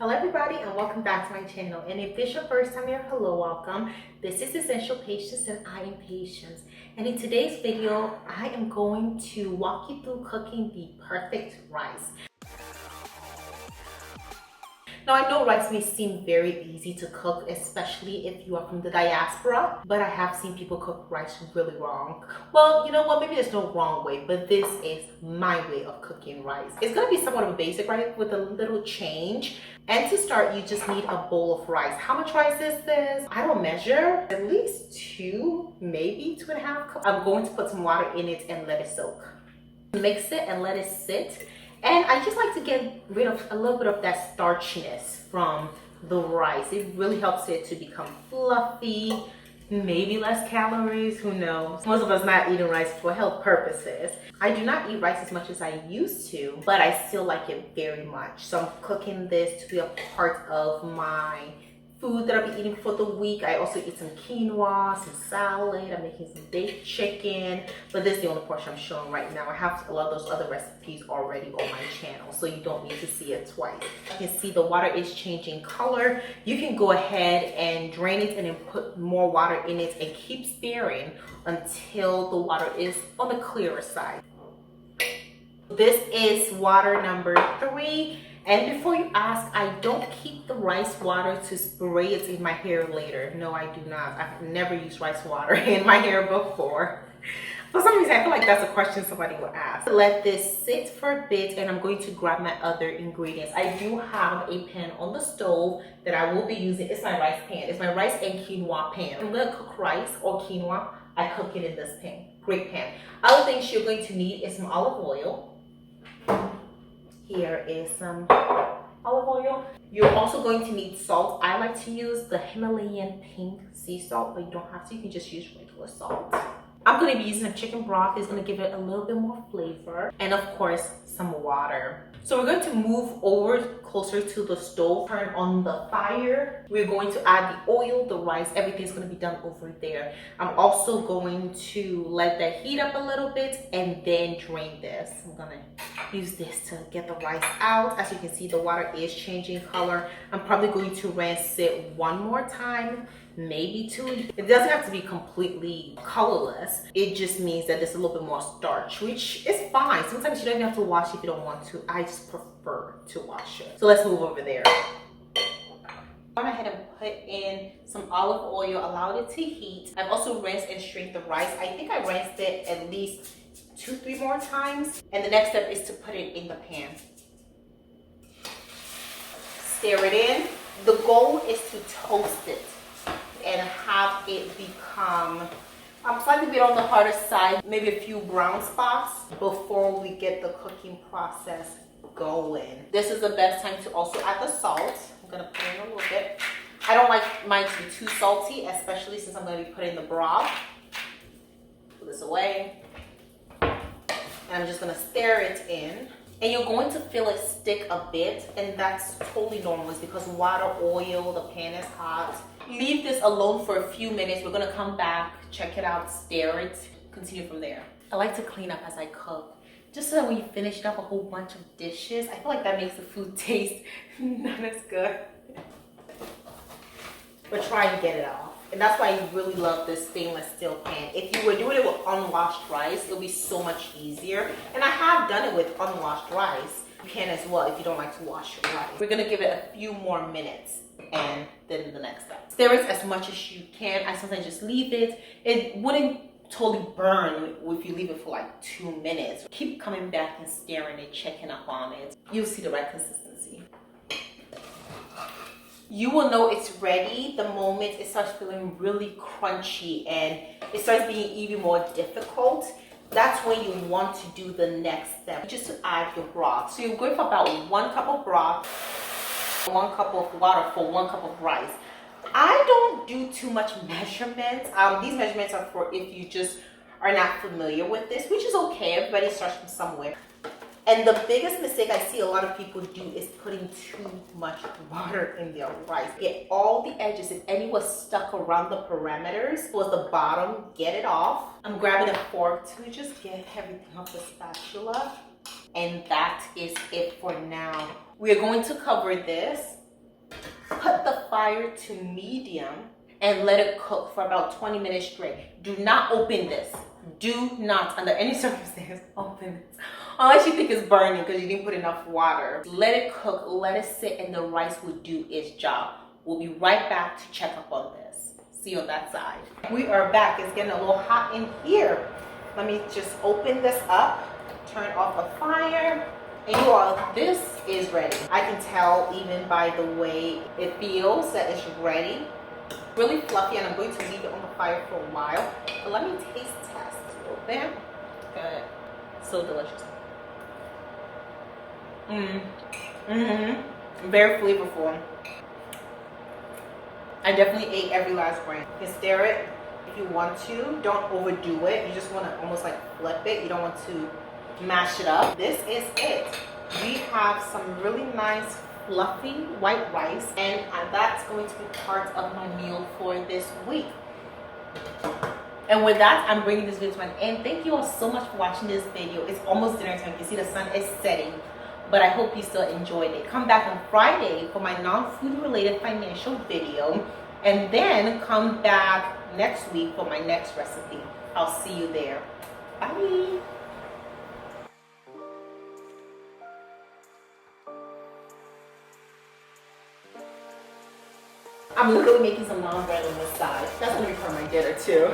Hello everybody and welcome back to my channel, and if this is your first time here, hello, welcome. This is Essential Patience and I am Patience, and in today's video I am going to walk you through cooking the perfect rice. Now, I know rice may seem very easy to cook, especially if you are from the diaspora, but I have seen people cook rice really wrong. Well, you know what, maybe there's no wrong way, but this is my way of cooking rice. It's gonna be somewhat of a basic rice with a little change. And to start, you just need a bowl of rice. How much rice is this? I don't measure, at least 2, maybe 2.5 cups. I'm going to put some water in it and let it soak. Mix it and let it sit. And I just like to get rid of a little bit of that starchiness from the rice. It really helps it to become fluffy, maybe less calories, who knows. Most of us not eating rice for health purposes. I do not eat rice as much as I used to, but I still like it very much. So I'm cooking this to be a part of my food that I'll be eating for the week. I also eat some quinoa, some salad. I'm making some baked chicken, but this is the only portion I'm showing right now. I have a lot of those other recipes already on my channel, so you don't need to see it twice. You can see the water is changing color. You can go ahead and drain it and then put more water in it and keep stirring until the water is on the clearer side. This is water number 3. And before you ask, I don't keep the rice water to spray it in my hair later. No, I do not. I've never used rice water in my hair before. For some reason, I feel like that's a question somebody will ask. Let this sit for a bit, and I'm going to grab my other ingredients. I do have a pan on the stove that I will be using. It's my rice pan. It's my rice and quinoa pan. I'm gonna cook rice or quinoa. I cook it in this pan. Great pan. Other things you're going to need is some olive oil. Here is some olive oil. You're also going to need salt. I like to use the Himalayan pink sea salt, but you don't have to. You can just use regular salt. I'm going to be using a chicken broth. It's going to give it a little bit more flavor. And of course, some water. So we're going to move over closer to the stove, turn on the fire. We're going to add the oil, the rice, everything's going to be done over there. I'm also going to let that heat up a little bit and then drain this. I'm going to use this to get the rice out. As you can see, the water is changing color. I'm probably going to rinse it one more time, maybe 2. It doesn't have to be completely colorless. It just means that there's a little bit more starch, which is fine. Sometimes you don't even have to wash if you don't want to. I just prefer to wash it. So let's move over there. I went ahead and put in some olive oil, allowed it to heat. I've also rinsed and strained the rice. I think I rinsed it at least 2-3 more times. And the next step is to put it in the pan. Stir it in. The goal is to toast it and have it become slightly bit on the harder side, maybe a few brown spots before we get the cooking process going. This is the best time to also add the salt. I'm gonna put in a little bit. I don't like mine to be too salty, especially since I'm gonna be putting the broth. Put this away. And I'm just gonna stir it in. And you're going to feel it stick a bit, and that's totally normal. It's because water, oil, the pan is hot. Leave this alone for a few minutes. We're gonna come back, check it out, stir it, continue from there. I like to clean up as I cook, just so that when you finish up a whole bunch of dishes, I feel like that makes the food taste not as good. But try and get it off. And that's why I really love this stainless steel pan. If you were doing it with unwashed rice, it'll be so much easier. And I have done it with unwashed rice. You can as well if you don't like to wash your rice. We're gonna give it a few more minutes and then the next step. Stir it as much as you can. I sometimes just leave it. It wouldn't totally burn if you leave it for like 2 minutes. Keep coming back and stirring it, checking up on it. You'll see the right consistency. You will know it's ready the moment it starts feeling really crunchy and it starts being even more difficult. That's when you want to do the next step, just to add your broth. So you're going for about 1 cup of broth, 1 cup of water for 1 cup of rice. I don't do too much measurements. These measurements are for if you just are not familiar with this, which is okay. Everybody starts from somewhere. And the biggest mistake I see a lot of people do is putting too much water in their rice. Get all the edges, if any was stuck around the perimeters towards the bottom, get it off. I'm grabbing a fork to just get everything off the spatula. And that is it for now. We are going to cover this Put the fire to medium and let it cook for about 20 minutes straight. Do not open this. Do not, under any circumstance, open this. Unless you think it's burning because you didn't put enough water. Let it cook, let it sit, and the rice will do its job. We'll be right back to check up on this. See you on that side. We are back. It's getting a little hot in here. Let me just open this up, turn off the fire. And you all, this is ready. I can tell even by the way it feels that it's ready. Really fluffy, and I'm going to leave it on the fire for a while. But let me taste test a little bit. Good. So delicious. Very flavorful. I definitely ate every last grain. You can stir it if you want to. Don't overdo it. You just want to almost like flip it. You don't want to mash it up. This is it. We have some really nice fluffy white rice, and that's going to be part of my meal for this week. And with that, I'm bringing this video to an end. Thank you all so much for watching this video. It's almost dinner time. You can see the sun is setting, but I hope you still enjoyed it. Come back on Friday for my non-food related financial video, and then come back next week for my next recipe. I'll see you there. Bye. I'm literally making some naan bread on this side. That's gonna be for my dinner too.